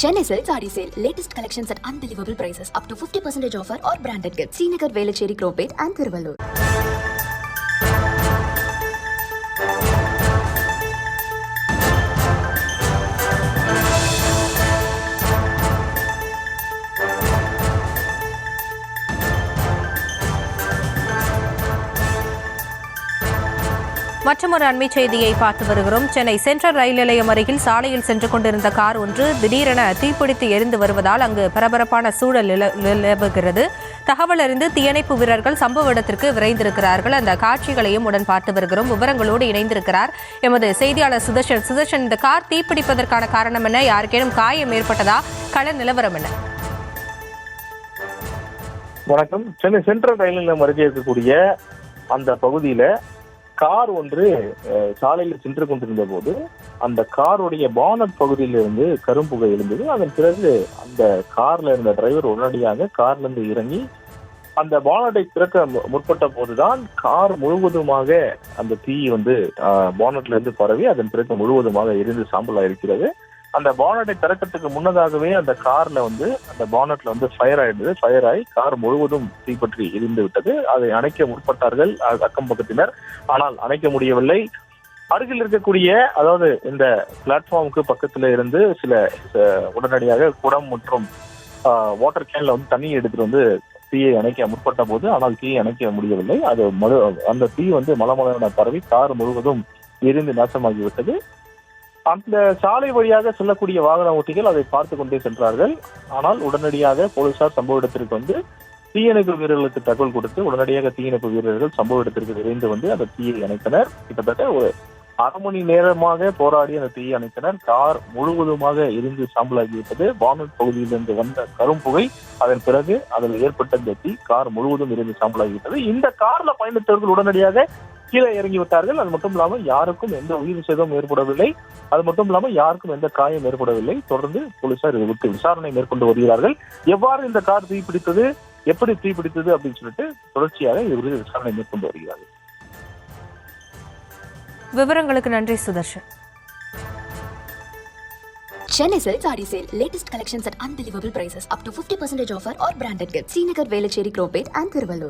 Chennai Silk Saree Sale. Latest collections at unbelievable prices. Up to 50% offer or branded gifts. Srinagar, Velachery, Cropate and Thiruvallur. மற்றொரு அண்மை செய்தியை பார்த்து வருகிறோம். Chennai central ரயில் நிலையம் அருகில் சாலையில் சென்று கொண்டிருந்த கார் ஒன்று திடீரென தீப்பிடித்து எரிந்து வருவதால் அங்கு பரபரப்பான சூழல் நிலவுகிறது. தகவல் அறிந்து தீயணைப்பு வீரர்கள் சம்பவ இடத்திற்கு விரைந்திருக்கிறார்கள். அந்த காட்சிகளையும் உடன் பார்த்து வருகிறோம். விவரங்களோடு இணைந்திருக்கிறார் எமது செய்தியாளர் சுதர்ஷன். சுதர்ஷன், இந்த கார் தீப்பிடிப்பதற்கான காரணம் என்ன? யாருக்கேனும் காயம் ஏற்பட்டதா? கள நிலவரம் என்ன? வணக்கம். சென்னை சென்ட்ரல் ரயில் நிலையம் அருகே இருக்கக்கூடிய அந்த பகுதியில கார் ஒன்று சாலையில் சென்று கொண்டிருந்த போது அந்த காருடைய பானட் பகுதியிலிருந்து கரும்புகை எழுந்தது. அதன் பிறகு அந்த கார்ல இருந்த டிரைவர் உடனடியாக கார்ல இருந்து இறங்கி அந்த பானட்டை திறக்க முற்பட்ட போதுதான் கார் முழுவதுமாக அந்த தீ பானட்ல இருந்து பரவி அதன் பிறகு முழுவதுமாக எரிந்து சாம்பலா இருக்கிறது. அந்த பானட்டை திறக்கிறதுக்கு முன்னதாகவே அந்த கார்ல அந்த பானட்ல ஃபயர் ஆயிடுது. ஃபயர் ஆகி கார் முழுவதும் தீப்பற்றி எரிந்து விட்டது. அதை அணைக்க முற்பட்டார்கள் அக்கம் பக்கத்தினர். ஆனால் அணைக்க முடியவில்லை. அருகில் இருக்கக்கூடிய இந்த பிளாட்ஃபார்முக்கு பக்கத்துல இருந்து சில உடனடியாக குடம் மற்றும் வாட்டர் கேன்ல தண்ணி எடுத்துட்டு தீயை அணைக்க முற்பட்ட போது ஆனால் தீயை அணைக்க முடியவில்லை. அது அந்த தீ மலமலன பரவி கார் முழுவதும் எரிந்து நாசமாகிவிட்டது. அந்த சாலை வழியாக செல்லக்கூடிய வாகன ஓட்டிகள் அதை பார்த்து கொண்டே சென்றார்கள். ஆனால் உடனடியாக போலீசார் சம்பவ இடத்திற்கு தீயணைப்பு வீரர்களுக்கு தகவல் கொடுத்து உடனடியாக தீயணைப்பு வீரர்கள் சம்பவ இடத்திற்கு விரைந்து அந்த தீயை அணைத்தனர். கிட்டத்தட்ட ஒரு அரை மணி நேரமாக போராடி அந்த தீயை அணைத்தனர். கார் முழுவதுமாக எரிந்து சாம்பலாகிவிட்டது. பானட் பகுதியிலிருந்து வந்த கரும்புகை, அதன் பிறகு அதில் ஏற்பட்ட இந்த தீ கார் முழுவதும் எரிந்து சாம்பலாகிவிட்டது. இந்த கார்ல பயணித்தவர்கள் உடனடியாக கீழே இறங்கி விட்டார்கள். அது மட்டும் இல்லாமல் யாருக்கும் எந்த உயிர் சேதமும் ஏற்படவில்லை. அது மட்டும் இல்லாமல் யாருக்கும் எந்த காயம் ஏற்படவில்லை. தொடர்ந்து போலீசார் இதை விட்டு விசாரணை மேற்கொண்டு வருகிறார்கள். எவ்வாறு இந்த கார் தீப்பிடித்தது, எப்படி தீப்பிடித்தது அப்படின்னு சொல்லிட்டு தொடர்ச்சியாக இது குறித்து விசாரணை மேற்கொண்டு வருகிறார்கள். விவரங்களுக்கு நன்றி Sudarshan. Chennai Silk Saree Sale. Latest collections at unbelievable prices. Up to 50% offer or branded gifts. Srinagar, Velachery, Cropate and Thiruvallur.